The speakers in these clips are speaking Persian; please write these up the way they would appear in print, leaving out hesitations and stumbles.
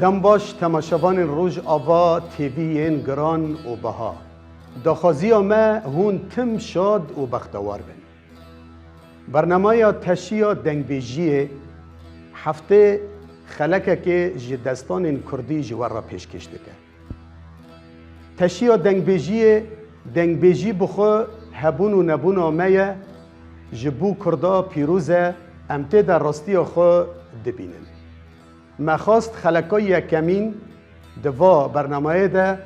دم باش تماشاوان روز آوا تیویین گران و بها داخازی ما هون تم شاد و بختوار بن برنامه تشیع دنگبیجی هفته خلقه که جدستان کردی جوار را پیشکش دکه تشیع دنگبیجی بخو هبون و نبون آمه جبو کردا پیروزه امته در راستی خو دبینن مخواست خلقای یکمین دوا برنامه ده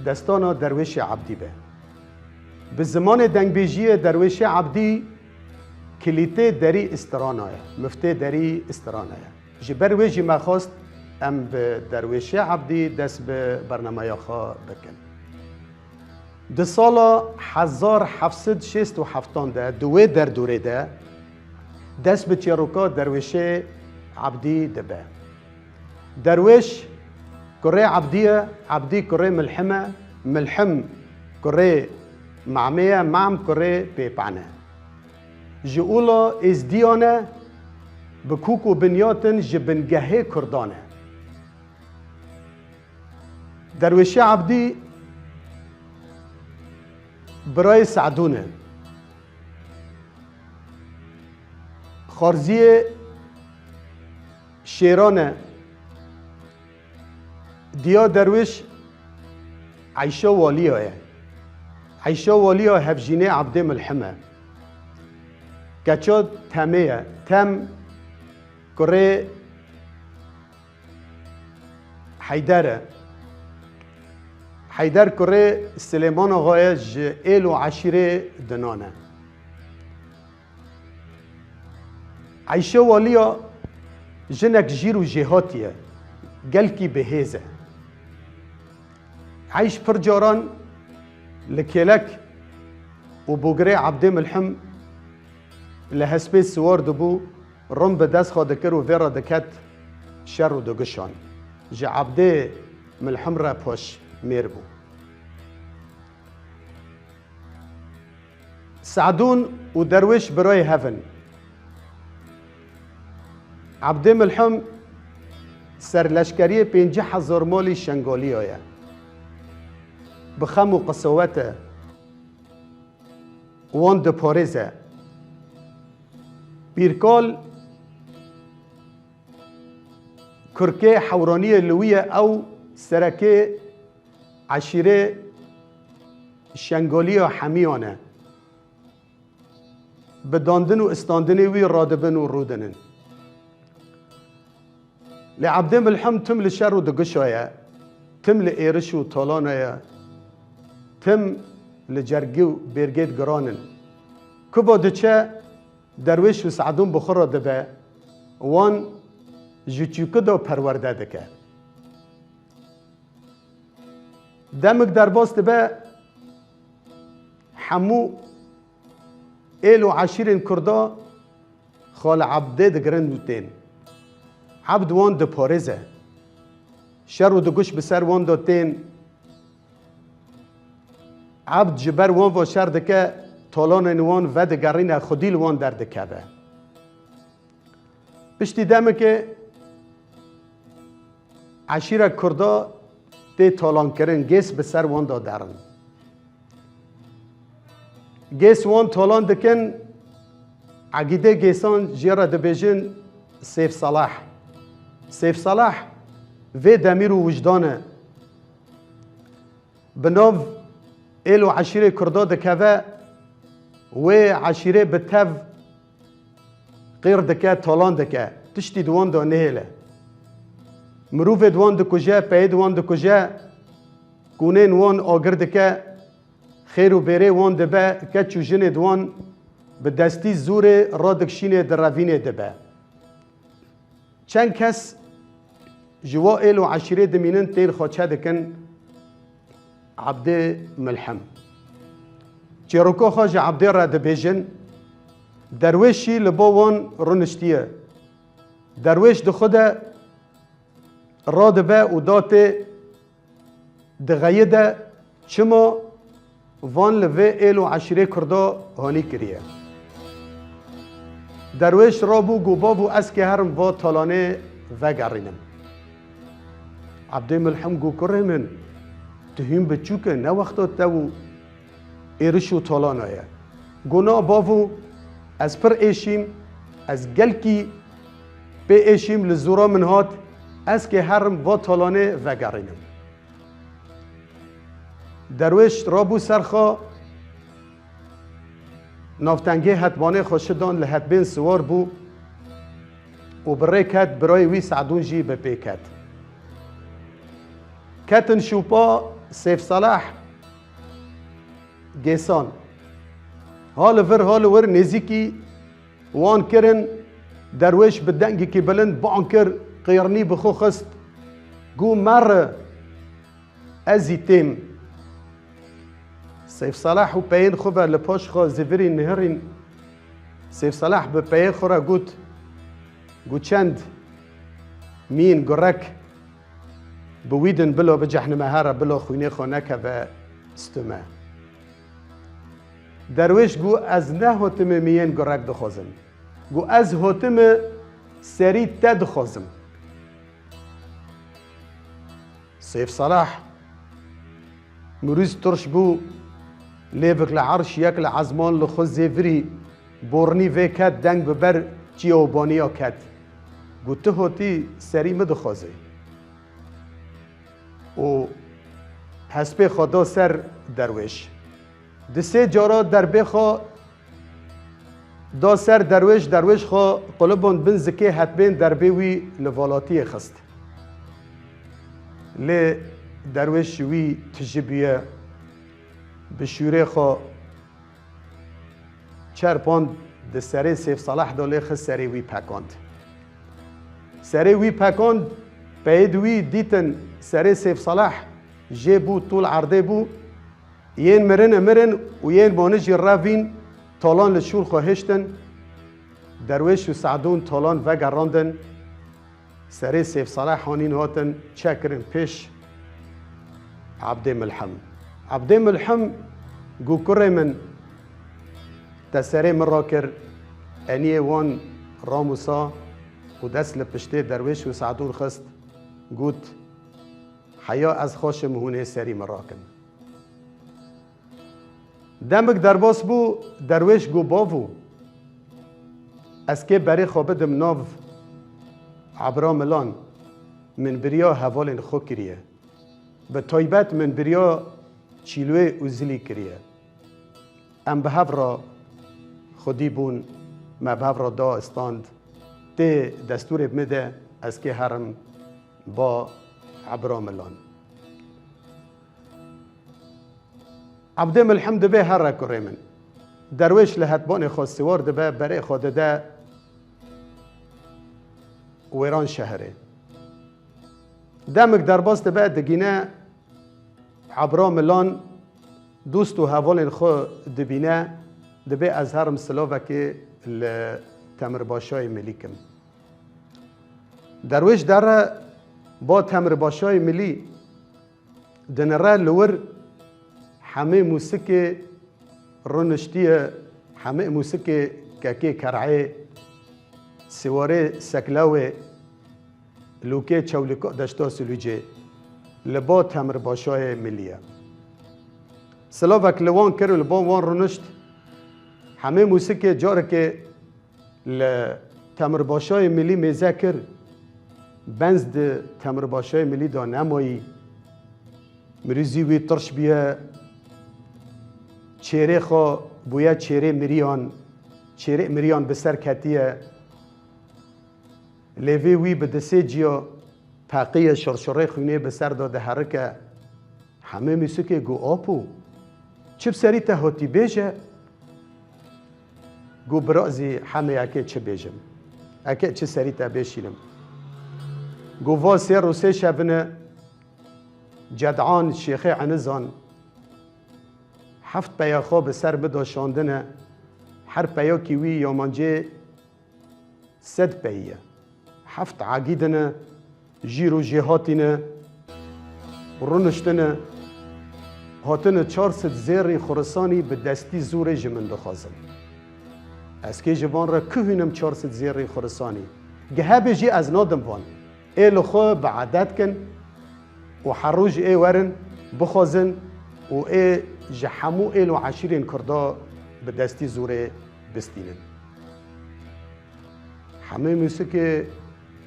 دستان درویش عبدی به زمان دنگبیجی درویش عبدی کلیته دری استرانه مفته دری استرانه جبر ویجی مخواست ام به درویش عبدی دست به برنامه خواه بکن ده سال 1767 ده دوی در دوره ده دست به چیروکا درویش عبدی دبه درویش کره عبدی کره ملحم کره معمیه معم کره پیپعنه جئولا از دیانه بکوک و بنیاتن جبنگهه کردانه درویش عبدی برای سعدونه خارزی شیرانه دیا درویش عیشه والیه هفجینه عبد ملحمه کچاد تمیه تم کره حیدر کره سلیمان آقای ایل و عشیره دنانه عیشه والیا جنک جیر و جهاتیه گلکی بهیزه عیش پر جاران لکلک و بوگره عبد ملحم لحسبه سوار دبو رم به دست خواده کر و ویرا دکت شر و دگشان جا عبد ملحم را پاش میر بو سعدون و درویش برای هفن عبد ملحم سرلشکری 50,000 مالی شنگالی آیا بخم و قصوته وان ده پارزه بیرکال کرکه حورانی لویه او سرکه عشیره شنگالی حمیانه بداندن و استاندنی وی رادبن و رودنن لعبد ملحم تم لشر و دقشايا تم لإيرش و طالانايا تم لجرگو بيرگيت گرانن كبا دچه درويش و سعدون بخورا دبه وان جوچوكه دا پرورده دکه دمك درباس دبه حمو ایل و عشیرین کردا خال عبده دگرن دوتين عبد وان ده پارزه شر و دگوش بسر وان داتین عبد جبر وان و شر دکه طالان وان و دگرین خودیل وان در دکه به پشتی دمه که عشیره کردا ده طالان کرن گیس بسر وان دا درن گیس وان طالان دکن عقیده گیسان جیره دبیجن سیف صلاح و دمیر و وجدانه بناو ایل و عشیره کردا دکوه و عشیره بتو غیر دکه طالان دکه تشتی دوان دا نهیله مروف دوان دکجه پید دوان دکجه گونین وان آگر دکه خیر و بیره وان دبه که چوجن دوان به دستی زور را دکشین در روین دبه چند کس جوا ایل و عشیره دمینن تیر خواچه دکن عبد ملحم چیروکا خواج عبد را دبیجن درویشی لباوان رونشتیه درویش دخوده را دبه و دات دغیده چما وان لوه ایل و عشیره کردا هانی کریه درویش را بو گوبا بو اسکی هرم و طالانه و گرینم عبدی ملحم گو کره من تهیم بچوکه نه وقتا تو ایرش و طالانایه گونا باو از پر ایشیم از گلکی به ایشیم لزورا من هات از که هرم و طالانه و گرینم درویش رابو سرخا نافتنگه حتمانه خوشدان لحتبین سوار بو و برای کت برای وی سعدون جی بپی کت کتن شوپا سیف صلاح گیسان حال ور نزیکی وان کرن درویش بدنگی که بلند بانکر قیرنی بخو خست گو مر ازی تیم سیف صلاح و پین خوبه لپاش خوا زیوری نهرین سیف صلاح به پین خورا گوت چند مین گرک بویدن بلا بجحن مهارا بلا خوینه خانکه و استمه درویش گو از نه هاتم مین گرک دخوازم گو از هاتم سری تد خوازم سیف صلاح مروز ترش بو لیبک لعرش یک لعزمان لخوز زیوری بورنی وی کد دنگ ببر جیوبانیا کد گو تو هاتی سری مدخوازه و حسب خدا سر درویش دسه جارا در بخوا دا سر درویش خوا قلبان بن زکه حتبین در بیوی لوالاتی خست لی درویش وی تجبیه بشوره خوا چرپاند ده سری سیف صلاح داله خست سری وی پکاند سری وی پکاند پید وی دیتن سری سیف صلاح جه بو طول عرضه بو ین مرن و ین بانجی روین طالان لشور خواهشتن درویش و سعدون طالان وگراندن سری سیف صلاح هانین هاتن چکرن پیش عبدی ملحم گو کره من تسری مراکر انیه وان راموسا و دست لپشته درویش و سعدون خست گوت حیا از خوش مهونه سری مراکن دمک درباس بو درویش گو باوو از که برای خوابدم ناو عبرا ملان من بریا حوالین خو کریه به طایبت من بریا چیلوه اوزلی کریه ام به را خودی بون ما به را دا استاند ته دستور بمده از که هرم با عبرا ملان عبدی ملحم دبه هر را کره من درویش لحتبان خواستوار دبه برای خواده ده ویران شهره دمک درباس دبه دگینه عبرا ملان دوست و حوالین خو دبینه دبه از هرم سلاوه که تمر باشای ملیکم درویش داره با تمر باشای ملی دنره لور همه موسیقی رونشتیه همه موسیقی که کرعه سواره سکلاوه لوکه چولکا دشتا سلوجه لبا تمر باشای ملیه سلاوک لوان کرو لبا وان رونشت همه موسیقی جاره که تمر باشای ملی میذکر بنز ده تمر باشای ملی دا نمایی مریزی وی ترش بیه چهره خوا بویا چهره مریان بسر کتیه لیوی وی به دسته جیا پاقی شرشره خونه بسر داده حرکه همه موسیقی گو آپو چه بسری تهاتی بیجه گو برازی همه اکه چه بیجم اکه چه سری ته بیشیلم گو واسه روسه شبنه جدعان شیخ عنزان هفت پیا خواب سر بداشاندنه هر پیا کیوی یامانجه 100 پیه هفت عقیدنه جیرو جهاتینه رونشتنه هاتنه 400 زیری خرسانی به دستی زور جمن دخوازم از که جوان را کهینم 400 زیری خرسانی گهه بجی از نادم وان ایلو خو بعدت کن و حروج ای ورن بخوازن و ای جحمو ایل و عشیرین کردا به دستی زوره بستینن. همه موسیقی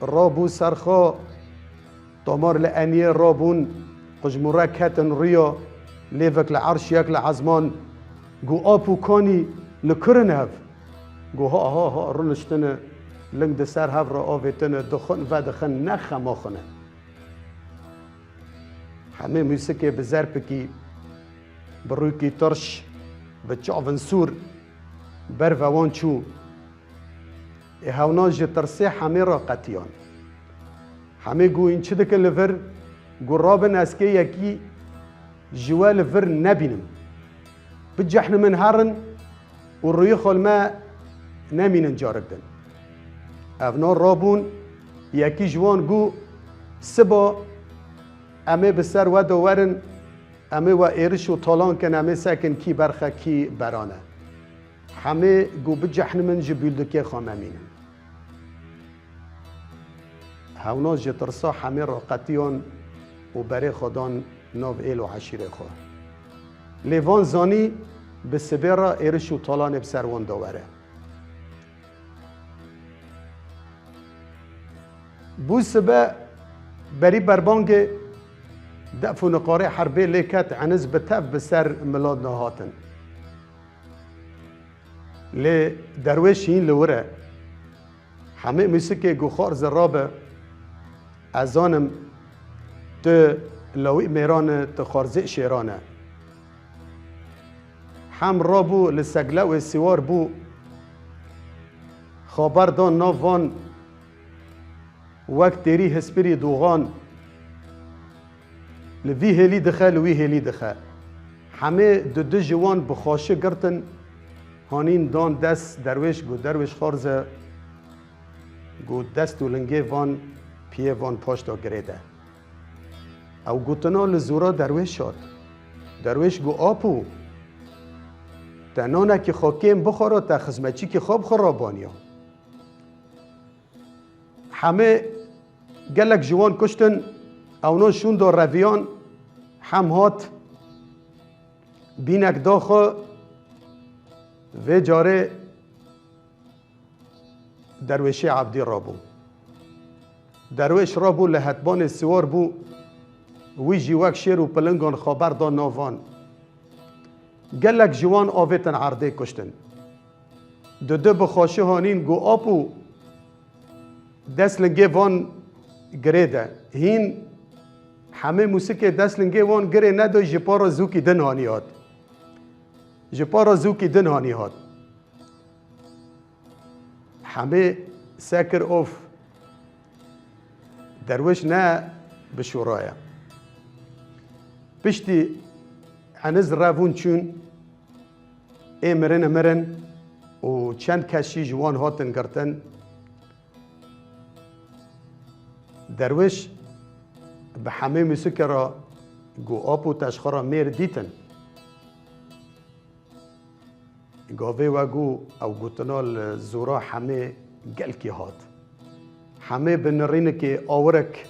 رابو سرخا تمار لعنیه رابون قجمورا کتن ریا لیوک لعرش یک لعزمان گو آپو کانی لکرن هف گو ها رنشتن لنگ دسر هف را آویتن دخن و دخن نخم آخنه. همه موسیقی بزرپ کی بروی کی ترش به چاون سور بر وان چو هاونا جه ترسه همه را قطیان. همه گو این چه دکن لور گو رابن اسکه یکی جوا لور نبینم بجحن من هرن و روی خال ما نمینن جارکدن. اونا رابون یکی جوان گو سبا امه بسر و دوارن امه و ایرش و طالان کن امه سکن کی برخه کی برانه. همه گو بجحن من جبیلدکه خام امینن. هاونا جترسا همه را قطیان و برای خودان ناو ایل و عشیره خواه. لیوان زانی به سبیرا ایرش و طالان بسروان داوره. بو سبه بری بربانگ دف و نقاره حربه لیکت عنز بتف بسر ملاد نهاتن. لی درویش این لوره همه موسیقی گوخار زرابه ازانم تو لوی میرانه تو خارزه شیرانه هم رابو لسگله و سوار بو خبر دان ناوان وقت تیری هسپری دوغان لوی هلی دخه لوی هلی دخه همه دو جوان بخاشه گرتن هانین دان دست درویش گو درویش خارزه گو دست و لنگه وان پیه وان پاشتا گریده او گوتنا لزورا درویش شد درویش گو آپو تنانه که خاکیم بخورا تا خزمچی که خواب خرابانیا همه گلک جوان کشتن اونا شون دا رویان هم هات بینک داخل و جاره درویشی عبدی رابو درویش رابو لحتبان سوار بو وی جیوک شیر و پلنگان خبر دا ناوان گلک جوان آویتن عرده کشتن دو بخاشه هانین گو آپو دست لنگه وان گریده هین همه موسیقی دست لنگه وان گره ندای جپارا زوکی دن هانی هاد جپارا زوکی دن هانی هاد همه سکر اوف درویش نه بشورایه پشتی عنز روون چون مرن و چند کشی جوان هاتن گرتن درویش به همه موسیقی را گو آب و تشخارا میر دیتن گاوه و گو او گوتنال زورا همه گلکی هات همه بنرینه که آورک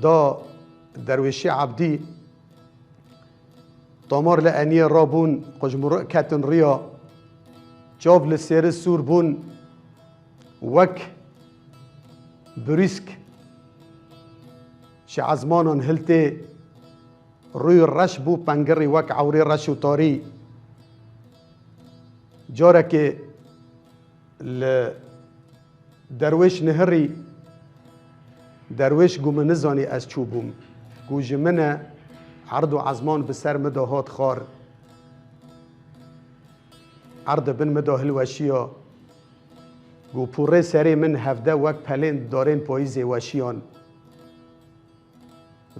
دا درویشی عبدی تامار لعنیه رابون قجمرو کتن ریا جاب لسیر سور بون وک بریسک شعزمانان هلته روی رش بو پنگری وک عوری رش و تاری جاره که درویش نهری درویش گو من نزانی از چوبوم گو جمنه عرض و عزمان بسر مداهات خار عرض بن مداهل وشیا گو پوره سری من هفده وک پلین دارین پاییز وشیان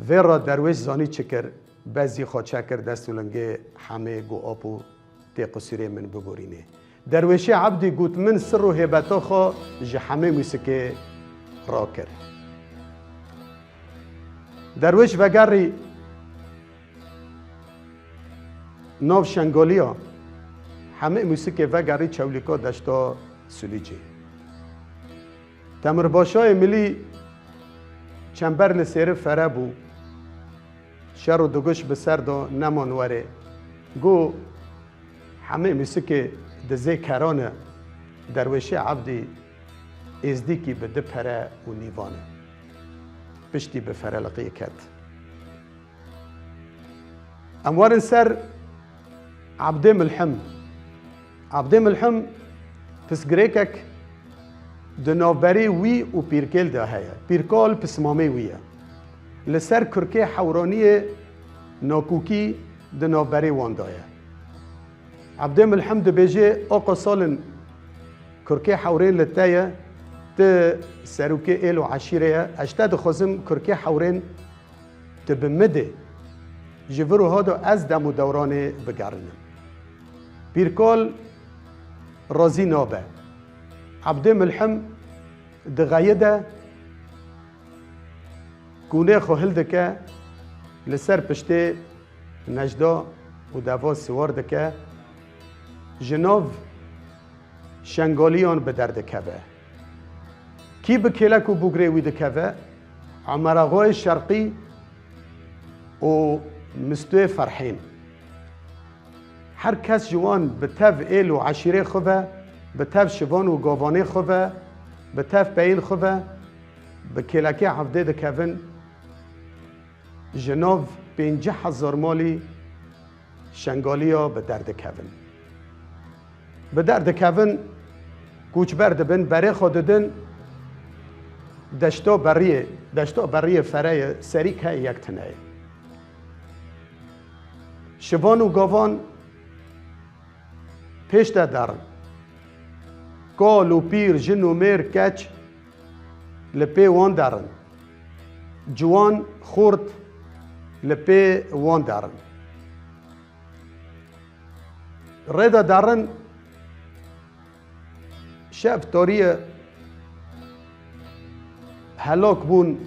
ویرا درویش زانی چکر بعضی خواه چکر دستولنگه همه گو آپو تی قصیره من ببورینه درویشی عبدی گوت من سر و هیبتا خواه جه همه موسیقی را کر درویش وگری ناو شنگالیا همه موسیقی وگری چولیکا دشتا سولیجی تمر باشای ملی چنبر لسیر فره بو شر و دگوش به سر دا نمان وره گو همه موسیقی دزه کرانه درویشه عبدی ازدیکی به ده پره و نیوانه پشتی به فرلقی کت اموارن سر عبده ملحم پسگریکک دنابری وی و پیرکل ده هیا پیرکال پسمامه ویه لسر کرکه حورانی ناکوکی دنابری واندایه عبده ملحم ده بیجه آقا سالن کرکه حورین لتایه ده سروکه ایل و عشیره اشتا ده خوزم کرکه حورین ده بمده جورو هادو از دم و دورانه بگرنم پیرکال رازی نابه عبده ملحم ده غیده گونه خوهل دکه لسر پشته نجدا و دوا سوار دکه جناو شنگالیان به درد کبه کی به کلک و بگره وید کبه عمرغای شرقی و مستوی فرحین هر کس جوان به تف ایل و عشیره خوبه به تف شوان و گاوانه خوبه به تف پین خوبه به کلکی حفده دکوین جناو 50,000 مالی شنگالیا به درد کوین به درد کوین کوچ برد بین بره خوددن دشتا بریه فره سری که یک تنه شوان و گاوان پیش دارن گال و پیر جن و میر کچ لپی وان دارن جوان خورد لپی وان دارن ردا دارن شف تاریه هلاک بون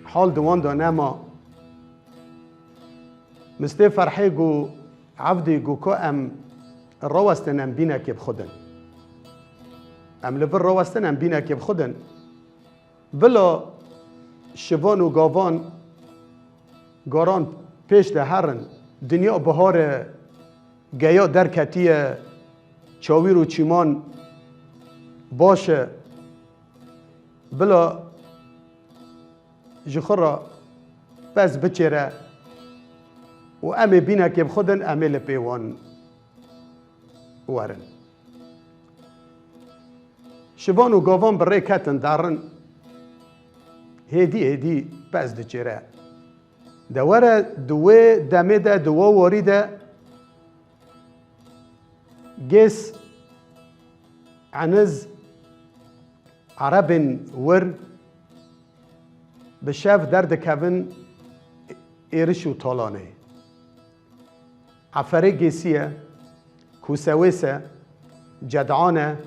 حال دوان دا نما مسته فرحی گو عبدی گو که ام روستن ام بینه که بخودن ام لبر روستن ام بینه که بخودن بلا شوان و گاران پیش ده هرن دنیا بهار گیا درکتیه چاویر و چیمان باشه بلا جخورا بس بچره و امه بینه که بخودن امه لپیوان ورن شوان و گاوان برای کتن دارن هدی بس دچره دوره دوه دمه ده دوه واری ده گس عنز عرب ور بشاف درد کوین ایرش و طالانه عفره گیسیه کوسویسه جدعانه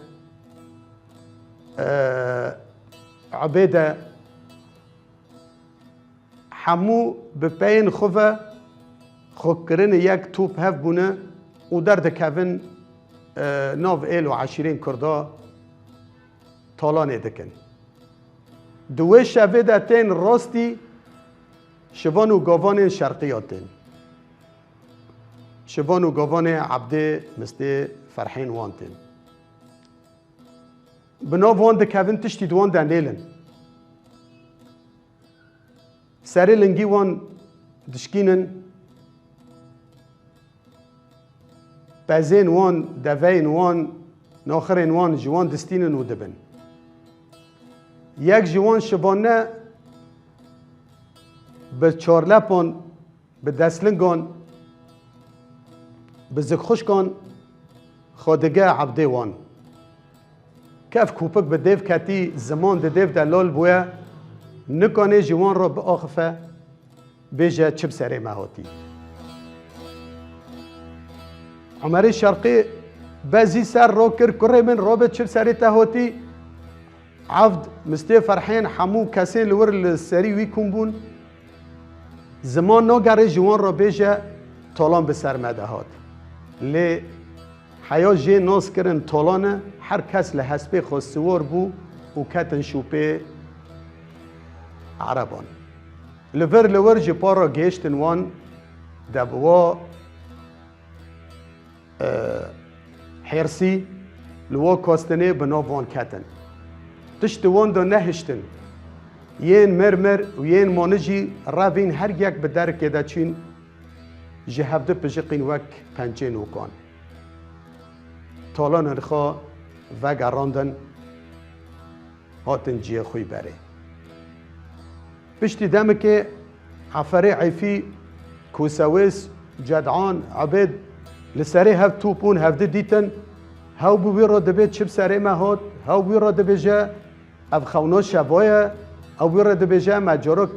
عبیده همو به پین خوفه خوکرین یک توپ هف بونه و درد کوین ناو ایل و عشیرین کرده طالانه دکن دوه شوه ده تین راستی شوان و گاوان شرقیاتین شوان و گاوان عبده مثل فرحین وانتین بناو وان ده کوین تشتی دوان ده نیلن سری لنگی وان دشکینن بزین وان دوین وان ناخرین وان جوان دستینن و دبن یک جوان شبانه به چارلپان به دستلنگان به زکخوشکان خادگه عبده وان کف کوپک به دیو کتی زمان ده دیو دلال بویا نکانه جوان را به آخفه بیجه چب سره مهاتی عمر شرقی بعضی سر را کر کره من را به چب سره تهاتی عبد مسته فرحین حمو کسین لور لسری وی کن زمان ناگره جوان را بیجه طالان به سر مدهات لی حیا جه ناس کرن طالانه هر کس لحسبه خواستوار بو و کتن شوپه عربان لور لور جپارا گیشتن وان دبوا حرسی لوا کاستنه بنا وان کتن تشت وان دا نهشتن یین مرمر و یین مانجی روین هر یک به درک دا چین جهبده پجقین وک پنجین وکان تالان انخوا و گراندن هاتن جیه خوی بره پشتی دمه که عفره عیفی کوسویس جدعان عبید لسره هف توپون هفده دیتن هاو بوی را دبید چب سره مهات هاو بوی را دبیجه اف خونه شبایه او بوی را دبیجه مجارا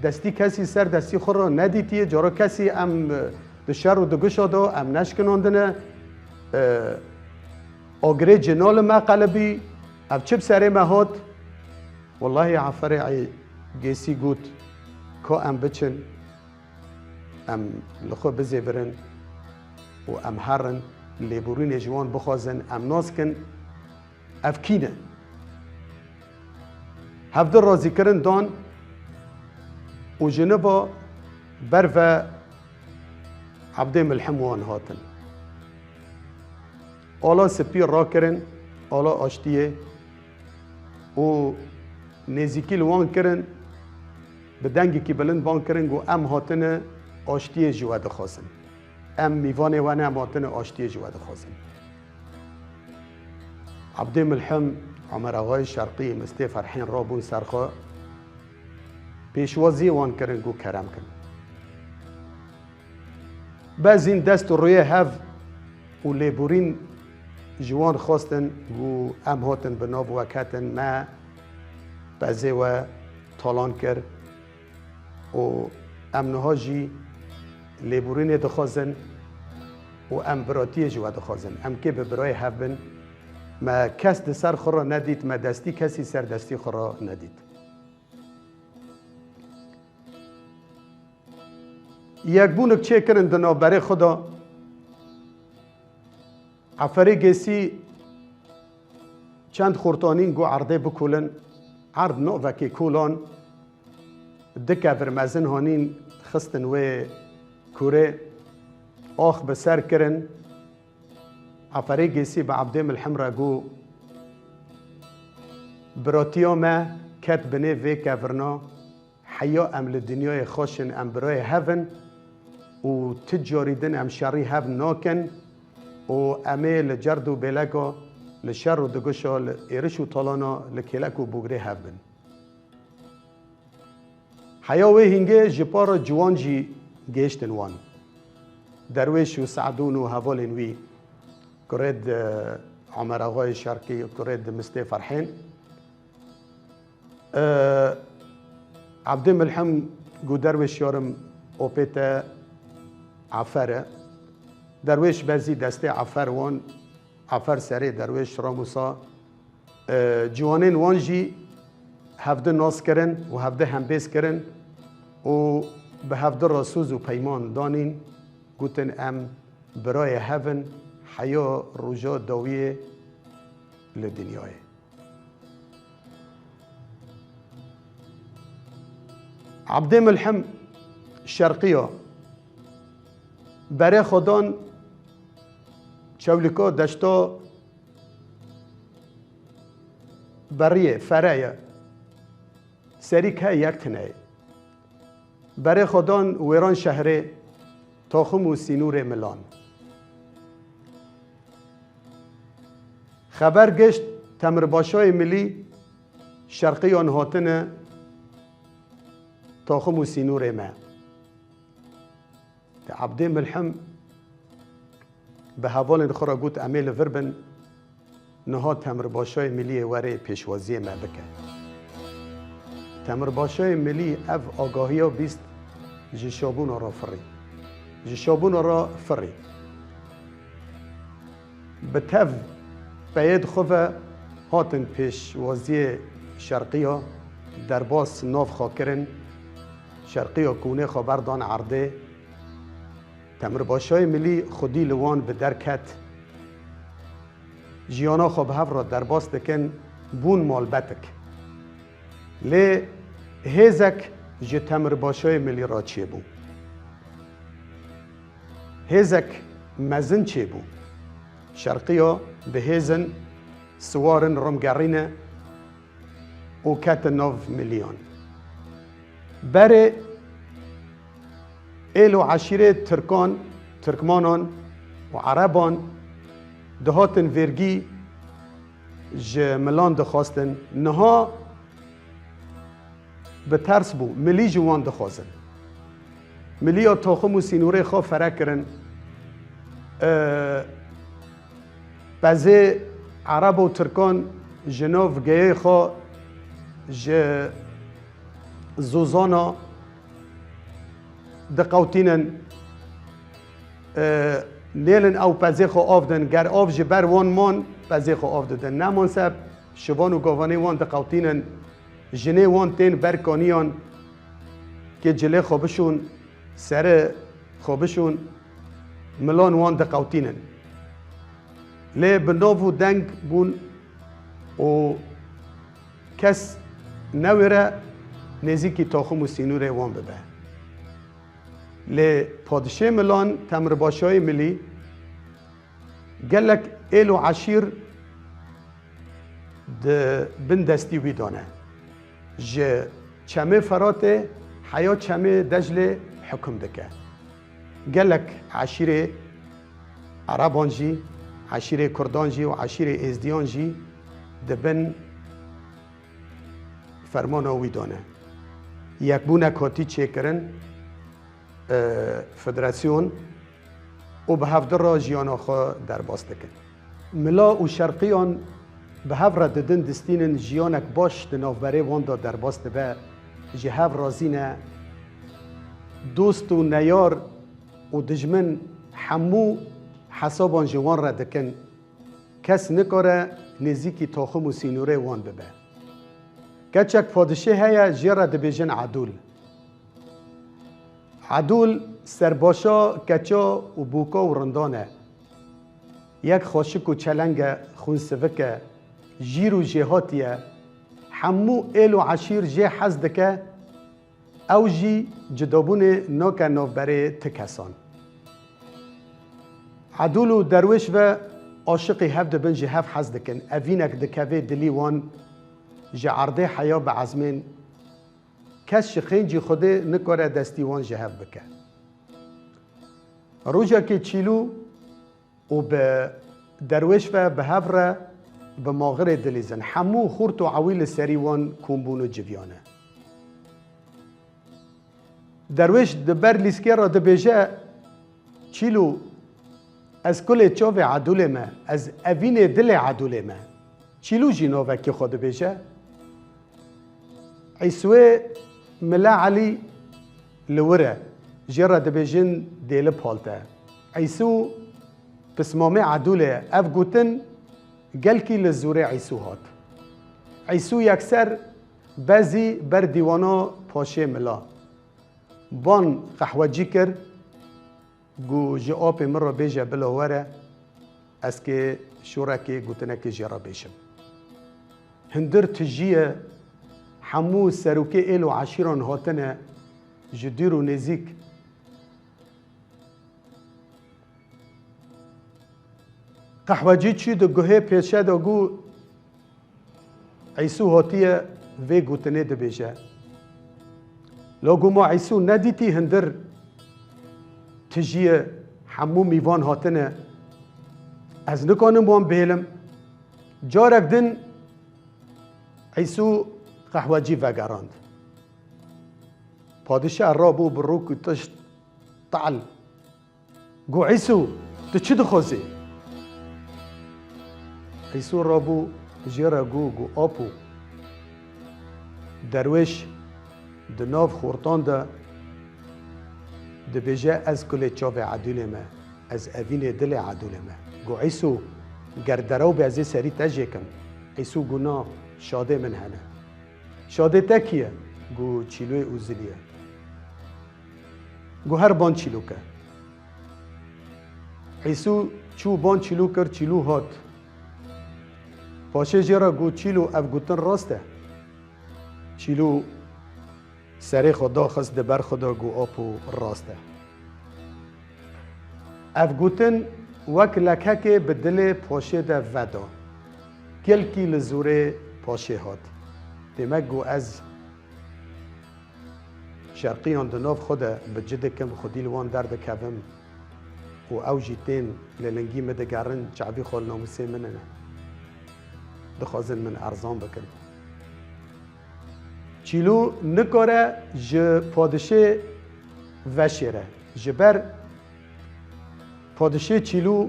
دستی کسی سر دستی خور را ندیتیه جارا کسی ام دشر و دگوشا دا ام نشکناندنه آگره جنال ما قلبی اف چب سره مهات والله عفره گیسی گوت که ام بچن ام لخو بزیورن و ام هرن لیبورین جوان بخوازن ام ناز کن افکینه هفته رازی کرن دان و جنبا بر و عبد ملحم وان هاتن آلا سپیر را کرن آلا آشتیه و نزیکی لوان کرن به دنگی که بلند بان کرن گو ام هاتن آشتیه جواد خواستن ام میوانه و ام هاتن آشتیه جواد خواستن عبد ملحم عمر آقای شرقی مستی فرحین رابون سرخوا پیشوازی وان کرن گو کرم کن بعض این دست روی هف و لیبورین جوان خواستن گو ام هاتن بناب وکتن ما بعضی و طالان کرد و امنها جی لیبورین دخوازن و ام براتی جوا دخوازن ام که به برای هبن ما کس ده سر خورا ندید ما دستی کسی سر دستی خورا ندید یک بونک چه کرن دنا برای خدا عفره گیسی چند خورتانین گو عرضه بکولن عرض نو وکی کولان دکه برمزن هانین خستن و کوره آخ بسر کرن عفره گیسی به عبد ملحم را گو براتیا ما کت بنه و کورنا حیا ام لدنیای خوشن ام برای هفن و تجاریدن ام شری هفن ناکن و امه لجرد و بلگا لشر و دگوشا ایرش و طالانا لکلک و بگره هفن حیاوه هنگه جپار جوان جی گیشتن وان درویش و سعدون و هوالین وی کرد عمر آقای شرقی و کرد مستی فرحین عبد ملحم گو درویش یارم اوپیت عفره درویش بزی دسته عفر وان عفر سری درویش راموسا جوانین وان جی هفته ناس کرن و هفته همبیز کرن و به هفته راسوز و پیمان دانین گوتن ام برای هفن حیا روژا داویه لدنیای عبد ملحم شرقیه برای خودان چولیکا دشتا بریه فرایه سریک های یک تنه برای خودان ویران شهره تاخم و سینور ملان خبر گشت تمرباشای ملی شرقی آن هاتنه تاخم و سینور ما عبد ملحم به حوال خورا گوت امیل وربن نها تمرباشای ملی وره پیشوازی ما بکه تمرباشای ملی اف آگاهی ها بیست جشابون را فری جشابون را فری به تف باید خواه هاتن پیشوازی شرقی ها در باس ناف خاکرن شرقی ها کونه خبردان عرده تمرباشای ملی خودی لوان به درکت جیانا خواب هف را در باس دکن بون مال بتک لی هیزک جه تمر باشای ملی را چه بو هزک مزن چه بو شرقیا به هزن سوارن رمگرینه و کت 9 میلیون بره ایل و عشیره ترکمانان و عربان دهاتن ورگی ملان دخواستن نها به ترس بو ملی جوان دخواستن ملی ها تاخم و سینوره خواه فرق کرن بعضی عرب و ترکان جناف گیه خواه زوزانا دقوتینن نیلن او پزی خو آفدن گر آف جبر وان مان پزی خو آفدن نمان سب شبان و گاوانه وان دقوتینن جنه وان تین برکانیان که جله خوابشون سر خوابشون ملان وان دقوتینن لی بناو و دنگ بون و کس نویره نزیکی تاخم و سینوره وان ببه لی پادشه ملان تمر باشای ملی گلک ایل و عشیر بن دستی ویدانه جه چمه فراته حیا چمه دجل حکم دکه گلک عشیر عربان جی عشیر کردان جی و عشیر ازدیان جی دبن فرمان ویدانه یک بونه کاتی چه کرن فدراسیون و به هفته را جیان آخوا در باست کن ملا و شرقیان به هفته ددن دستینن جیانک باش دنافبره واندا در باست به جهف رازینه دوست و نیار و دجمن همو حسابان جوان را دکن کس نکاره نزیکی تاخم و سینوره وان ببه کچک پادشه هیا جیره دبیجن عدول عدول سرباشا کچا و بوکا و رندانه یک خاشک و چلنگ خونسوکه جیر و جهاتیه همو ایل و عشیر جه حزدکه او جی جدابون ناکه نافبره تکسان عدول و درویش و عاشقی هفت بن جه هفت حزدکن اوینک دکوه دلی وان جه عرضه حیا به عزمین کس شخین جی خوده نکاره دستیوان جهب بکه روژا که چیلو و به درویش و به هفره به ماغر دلیزن همو خورت و عویل سریوان کمبون و جویانه درویش دبر لیسکه را دبیجه چیلو از کل چاو عدول ما از اوین دل عدول ما چیلو جیناوه که خود بیجه عیسوه ملا علی لوره جرا دبیجن دیل پالته عیسو پسمامه عدوله اف گوتن گلکی لزوره عیسو هات عیسو یکسر بعضی بر دیوانا پاشه ملا بان قحوجی کرد گو جواب من را بیجه بلاوره از که شورکی گوتنه که جرا بیشم هندر تجیه همو سروکه ایل و عشیران هاتنه جدیر و نزیک قحوجی چی دو گوه پیشه دا گو عیسو هاتیه وی گوتنه دا بیجه لگو ما عیسو ندیتی هندر تجیه همو میوان هاتنه از نکانم بام بهلم جارک دن عیسو قحوجی وگراند پادشاه را بو بروک تشت طعل گو عیسو تو چی دخوزی؟ عیسو را بو جیرا گو آپو درویش دناف خورتان ده دبیجه از کل چاو عدول ما از اوین دل عدول ما گو عیسو گردراو به ازی سری تجیکم عیسو گو نا شاده من هنه شاده تکیه گو چیلوی اوزلیه گو هر بان چیلو که عیسو چو بان چیلو کر چیلو هات پاشه جرا گو چیلو اف گوتن راسته چیلو سری خدا خست دبر خدا گو آپو راسته اف گوتن وک لکه به دل پاشه ده ودا گلکی لزوره پاشه هات دیمک گو از شرقیان دناف خدا به جده کم خودی لوان درد کبم و او جیتین للنگی مدگرن چعبی خال ناموسی منه دخوازن من ارزان بکن چیلو نکاره ج پادشه وشیره جبر پادشه چیلو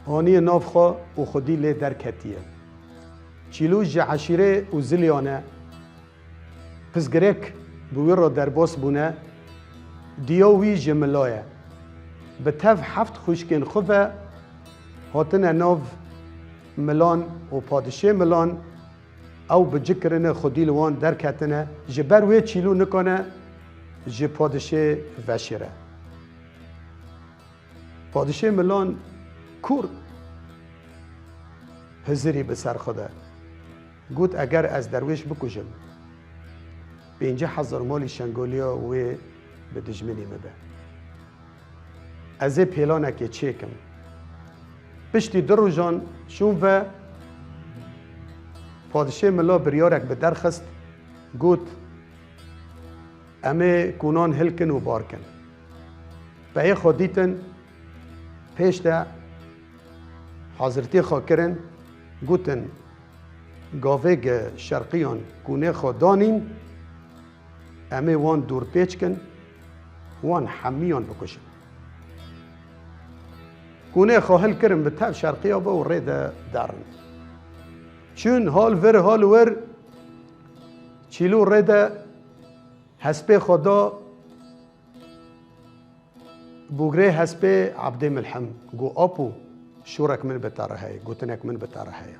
آنی ناف خوا و خودی لی در کتیه چیلو ج عشیره و زلیانه پسگرک بوی را در باس بونه دیاوی جملایه به تف هفت خوشکن خوبه هاتن ناف ملان و پادشه ملان او بجکرن خودی لوان در کتنه جبر وی چیلو نکنه ج پادشه وشیره پادشه ملان کور هزری به سر خوده گوت اگر از درویش بکشم به اینجا هزار مالی شنگولیا و به دجمنی مبه از پیلانه که چیکم پشتی در روزان شون و پادشه ملا بریارک به درخست گوت امه کونان هلکن و بارکن به ای خودیتن پیشته حاضرتی خاکرن گوتن گاوه شرقیان کونه خودانین امه وان دور پیچ کن وان حمیان بکشن کونه خواهل کرن به تب شرقی آبا و رید درن چون حال ور چیلو رید حسب خدا بوگره حسب عبد ملحم گو آپو شورک من بتاره هی گوتنک من بتاره هی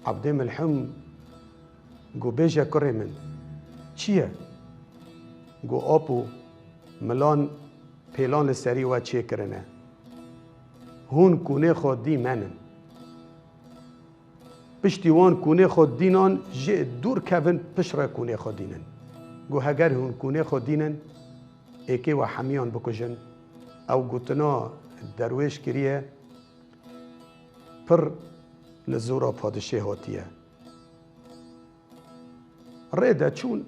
عبد ملحم گو بیجه کره من چیه؟ گو آپو ملان پیلان سری و چیه کرنه هون کونه خود دی منن پشتیوان کونه خود دینان جه دور کون پشره کونه خود دینن گو هگر هون کونه خود دینن ایکی و حمیان بکشن او گوتنا درویش کریه پر لزورا پادشه هاتیه ریده چون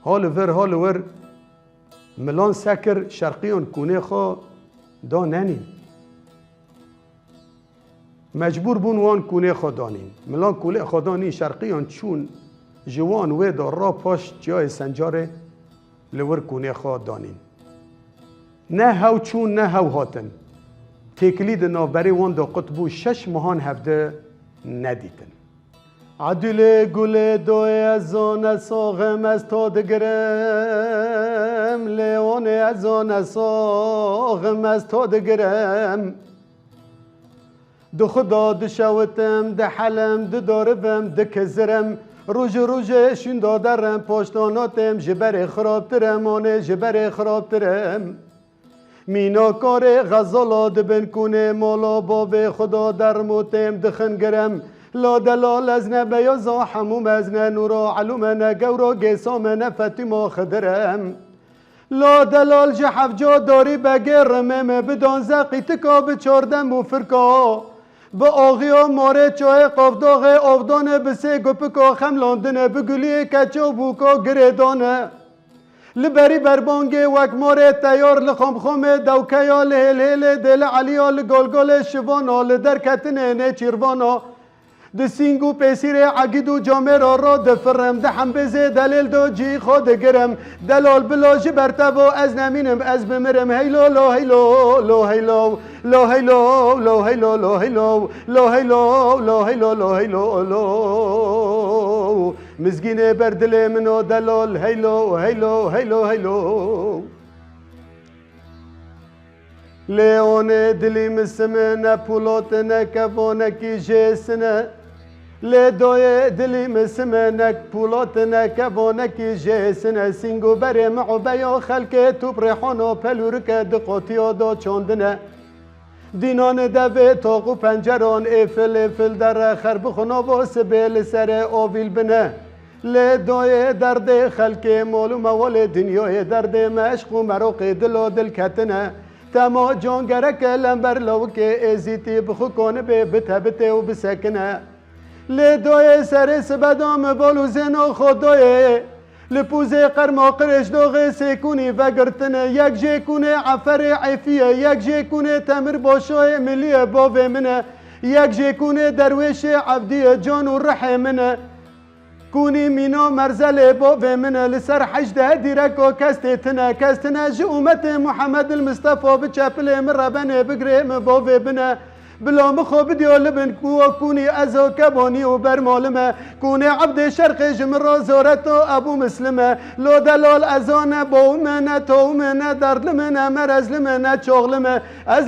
حال ور ملان سکر شرقیان کونه خو دا ننین مجبور بون وان کونه خودانین ملان کونه خودانی شرقیان چون جوان و دا را پاش جای سنجاره لور کونه خودانین نه هاو چون نه هاو هاتن تکلید نافبری وان دا قطبو 6 ماهان هفته ندیدن عدل گل دوی از آن ساغم از تا دگرم لیوان از آن ساغم از تا دگرم دو خدا دشوتم ده حلم ده داربم ده کزرم روژ شون دادرم پاشتاناتم جبر خرابترم آنه جبر خرابترم مینا کار غزالا دبن کنه مالا باب خدا در موتم دخنگرم لا دلال از نبیازا حموم از نورا علوم نگورا گیسام نفتیما خدرم لا دلال جحف جا داری بگر مم بدان زقی تکا به 14 موفرکا به آغیا ماره چای قافداغ آفدانه بسه گپکا خملاندنه بگلی کچو بوکا گریدانه لبری بربانگه وک ماره تیار لخم خمه دوکیا لهل دل علیا لگلگل شوانا لدرکتنه نه چیروانا د سینگو پیسیر عقیدو جامه را دفرم دحم بزه دلیل دو جی خود گرم دلال بلاج برتبو از نمینم از بمرم هیلو لا هیلو لا هیلو لا هیلو لا هیلو لا هیلو لا هیلو لا هیلو لا هیلو لا مزگین بردل منو دلال هیلو هیلو هیلو هیلو لیون دلی مسمه پولات نکوانه کی جسنه لدوی دلی مسمه نک پولات نکوانه کی جسنه سینگو بره معبیا خلک تو برحانو پلورک دقاتیا دا چاندنه دینان دوه تاقو پنجران افل در خرب خنا واسه بیل سر آویل بنه لدوی درد خلق مول و موال دنیای درد مشق و مروق دل و دل کتنه تما جان گرک لنبر لو که ازیتی بخو کنه به بته و بسکنه لدوی سر سبدام بالو زن و خدای لپوزه قرما قرش دوغه سکونی و گرتنه یک جیکونه عفر عفیه یک جیکونه تمر باشای ملیه باوه منه یک جیکونه درویش عبدی جان و رحه منه کونی مینا مرزل باوه منه لسر حجده دیرک و کستنه جه امت محمد المصطفى بچپل مربنه بگره باوه بنه بلا مخو بديو لبن كوني ازو كبوني وبرمولمه كوني عبد شرق جمر زورتو ابو مسلمه لو دلال ازانه بومنه تومنه درد لمنه مرز لمنه چوغلمه از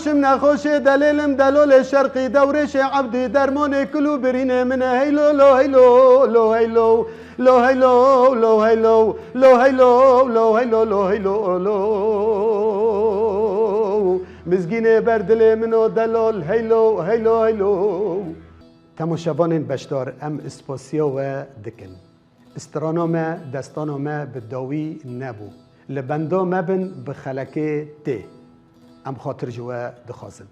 نخوش دلیلم دلال شرقي دورش عبد درمان كلو برينه منه هيلو لو هيلو لو هيلو لو هيلو لو هيلو لو هيلو لو هيلو لو هيلو لو مزگین بردل منو دلال هیلو هیلو هیلو تماشاوان بشدار ام اسپاسیا و دکن استرانامه دستانامه بداوی نبو لبندا مبن بخلکه تی ام خاطر جوا دخازن